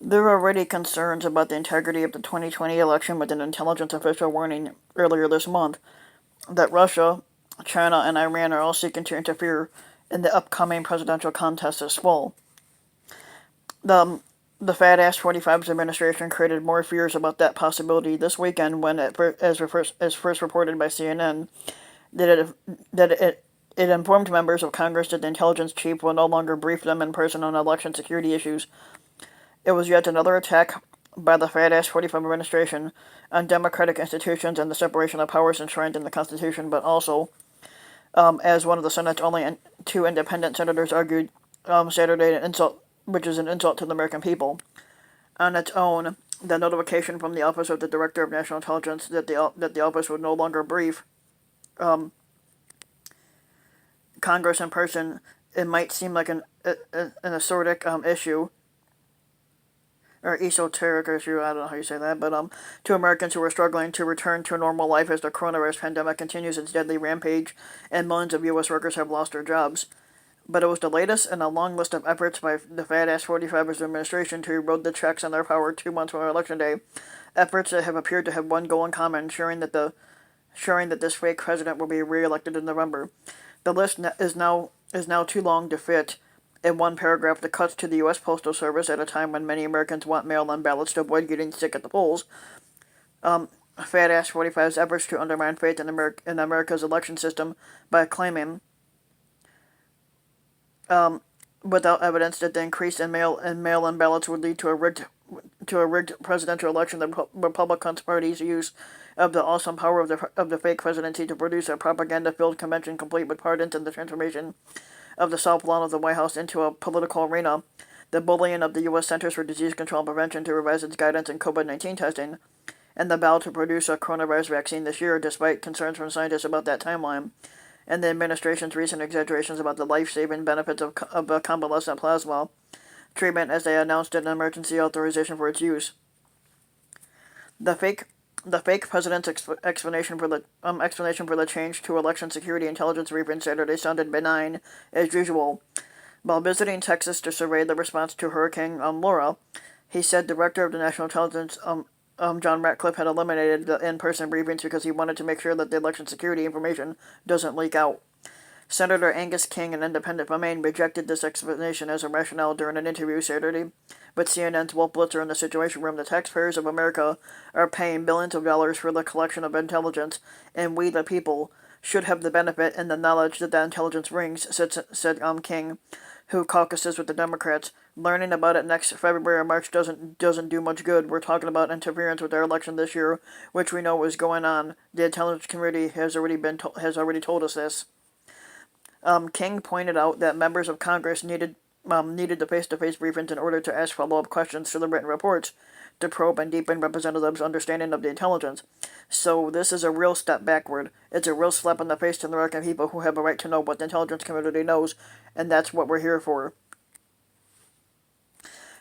There are already concerns about the integrity of the 2020 election, with an intelligence official warning earlier this month that Russia, China, and Iran are all seeking to interfere in the upcoming presidential contest this fall. The, the Fat Ass 45's administration created more fears about that possibility this weekend when, as first reported by CNN, that it informed members of Congress that the intelligence chief will no longer brief them in person on election security issues. It was yet another attack by the Fat Ass 45 administration on democratic institutions and the separation of powers enshrined in the Constitution, but also, as one of the Senate's only two independent senators argued Saturday, an insult, which is an insult to the American people. On its own, the notification from the Office of the Director of National Intelligence that the office would no longer brief Congress in person, it might seem like an esoteric issue, or esoteric issue, I don't know how you say that, but to Americans who are struggling to return to normal life as the coronavirus pandemic continues its deadly rampage and millions of U.S. workers have lost their jobs. But it was the latest in a long list of efforts by the Fat Ass 45's administration to erode the checks on their power 2 months from Election Day. Efforts that have appeared to have one goal in common, ensuring that this fake president will be re-elected in November. The list is now too long to fit in one paragraph. The cuts to the U.S. Postal Service at a time when many Americans want mail-in ballots to avoid getting sick at the polls. Fat Ass 45's efforts to undermine faith in America's election system by claiming, without evidence, that the increase in mail-in ballots would lead to a rigged presidential election. The Republican Party's use of the awesome power of the fake presidency to produce a propaganda-filled convention complete with pardons and the transformation of the South Lawn of the White House into a political arena, the bullying of the U.S. Centers for Disease Control and Prevention to revise its guidance in COVID-19 testing, and the battle to produce a coronavirus vaccine this year, despite concerns from scientists about that timeline, and the administration's recent exaggerations about the life-saving benefits of convalescent plasma treatment as they announced an emergency authorization for its use. The fake president's explanation for the change to election security intelligence briefing Saturday sounded benign as usual. While visiting Texas to survey the response to Hurricane Laura, he said Director of the National Intelligence John Ratcliffe had eliminated the in-person briefings because he wanted to make sure that the election security information doesn't leak out. Senator Angus King, an independent from Maine, rejected this explanation as a rationale during an interview Saturday with CNN's Wolf Blitzer in the Situation Room. The taxpayers of America are paying billions of dollars for the collection of intelligence, and we, the people, should have the benefit and the knowledge that intelligence brings, said King, who caucuses with the Democrats. Learning about it next February or March doesn't do much good. We're talking about interference with our election this year, which we know is going on. The Intelligence Committee has already told us this. King pointed out that members of Congress needed the face-to-face briefings in order to ask follow-up questions to the written reports to probe and deepen representatives' understanding of the intelligence. So this is a real step backward. It's a real slap in the face to the American people who have a right to know what the intelligence community knows, and that's what we're here for.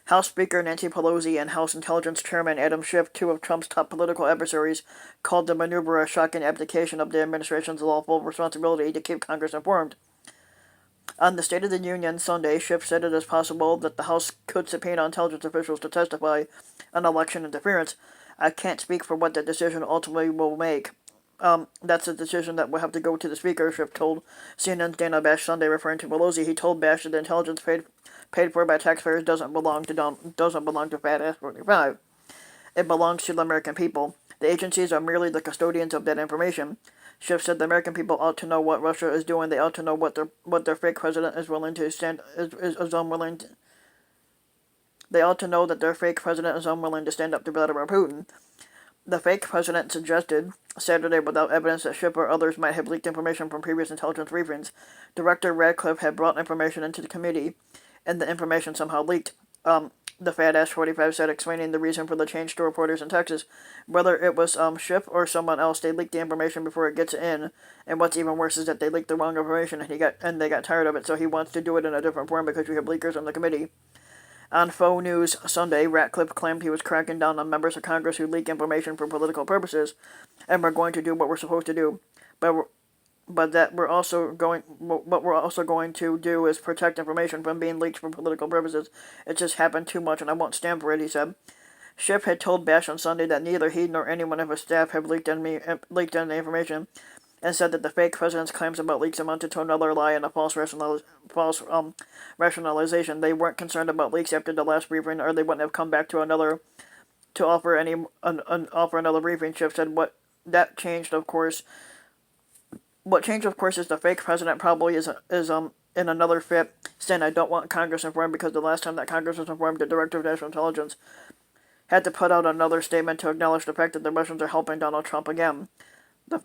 House Speaker Nancy Pelosi and House Intelligence Chairman Adam Schiff, two of Trump's top political adversaries, called the maneuver a shocking abdication of the administration's lawful responsibility to keep Congress informed. On the State of the Union Sunday, Schiff said it is possible that the House could subpoena intelligence officials to testify on election interference. I can't speak for what that decision ultimately will make. That's a decision that will have to go to the Speaker, Schiff told CNN's Dana Bash Sunday, referring to Pelosi. He told Bash that the intelligence paid for by taxpayers doesn't belong to Fat Ass 45. It belongs to the American people. The agencies are merely the custodians of that information. Schiff said the American people ought to know what Russia is doing. They ought to know what their fake president is willing to stand is unwilling to. They ought to know that their fake president is unwilling to stand up to Vladimir Putin. The fake president suggested Saturday, without evidence, that Schiff or others might have leaked information from previous intelligence briefings. Director Radcliffe had brought information into the committee, and the information somehow leaked. The Fat Ass 45 said, explaining the reason for the change to reporters in Texas. Whether it was Schiff or someone else, they leaked the information before it gets in. And what's even worse is that they leaked the wrong information, and they got tired of it. So he wants to do it in a different form because we have leakers on the committee. On Faux News Sunday, Ratcliffe claimed he was cracking down on members of Congress who leak information for political purposes, and we're going to do what we're supposed to do. but what we're also going to do is protect information from being leaked for political purposes. It just happened too much, and I won't stand for it," he said. Schiff had told Bash on Sunday that neither he nor anyone of his staff have leaked any information, and said that the fake president's claims about leaks amounted to another lie and a rationalization. They weren't concerned about leaks after the last briefing, or they wouldn't have come back to offer another briefing. Schiff said that changed, of course. What changed, of course, is the fake president probably is in another fit, saying, "I don't want Congress informed," because the last time that Congress was informed, the Director of National Intelligence had to put out another statement to acknowledge the fact that the Russians are helping Donald Trump again.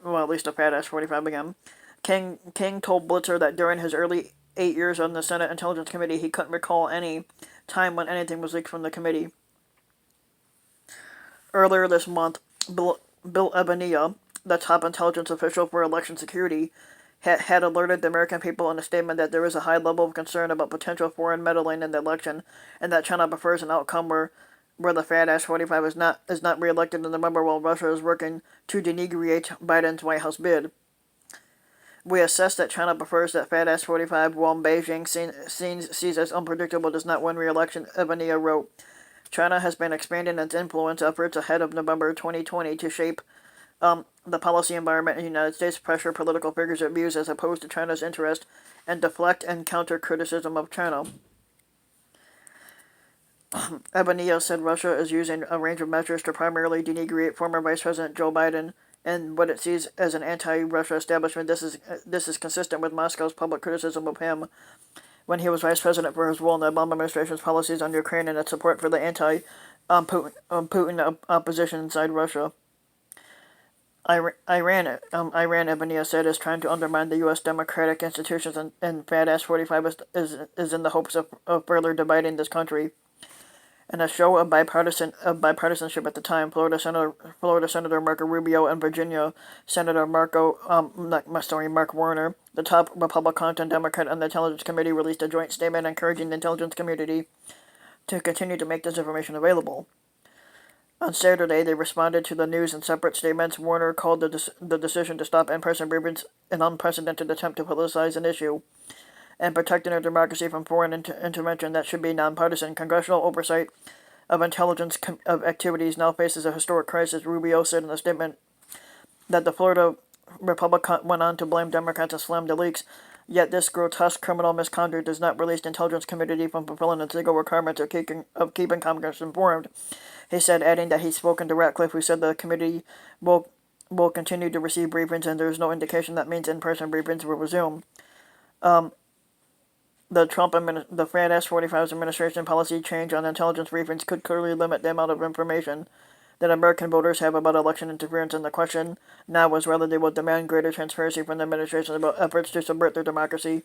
Well, at least the fat ass 45 again. King told Blitzer that during his early 8 years on the Senate Intelligence Committee, he couldn't recall any time when anything was leaked from the committee. Earlier this month, Bill Ebania, the top intelligence official for election security, had alerted the American people in a statement that there is a high level of concern about potential foreign meddling in the election, and that China prefers an outcome where the fat ass 45 is not reelected in November, while Russia is working to denigrate Biden's White House bid. "We assess that China prefers that fat ass 45, while Beijing sees as unpredictable does not win re-election," Evania wrote. China has been expanding its influence efforts ahead of November 2020 to shape the policy environment in the United States, pressure political figures it views as opposed to China's interest, and deflect and counter criticism of China. Ebania said Russia is using a range of measures to primarily denigrate former Vice President Joe Biden and what it sees as an anti-Russia establishment. This is consistent with Moscow's public criticism of him when he was vice president for his role in the Obama administration's policies on Ukraine and its support for the anti-Putin opposition inside Russia. Iran, Ebania said, is trying to undermine the U.S. democratic institutions, and Fat Ass 45 is in the hopes of further dividing this country. In a show of bipartisanship at the time, Florida Senator Marco Rubio and Virginia Senator Mark Warner, the top Republican and Democrat on the Intelligence Committee, released a joint statement encouraging the intelligence community to continue to make this information available. On Saturday, they responded to the news in separate statements. Warner called the decision to stop in-person briefings an unprecedented attempt to politicize an issue and protecting our democracy from foreign intervention that should be nonpartisan. Congressional oversight of intelligence of activities now faces a historic crisis, Rubio said in a statement that the Florida Republican went on to blame Democrats and slam the leaks. Yet this grotesque criminal misconduct does not release the Intelligence Committee from fulfilling its legal requirements of keeping Congress informed, he said, adding that he's spoken to Ratcliffe, who said the committee will continue to receive briefings and there is no indication that means in-person briefings will resume. The Fat Ass 45's administration policy change on intelligence briefings could clearly limit the amount of information that American voters have about election interference, and the question now was whether they will demand greater transparency from the administration about efforts to subvert their democracy.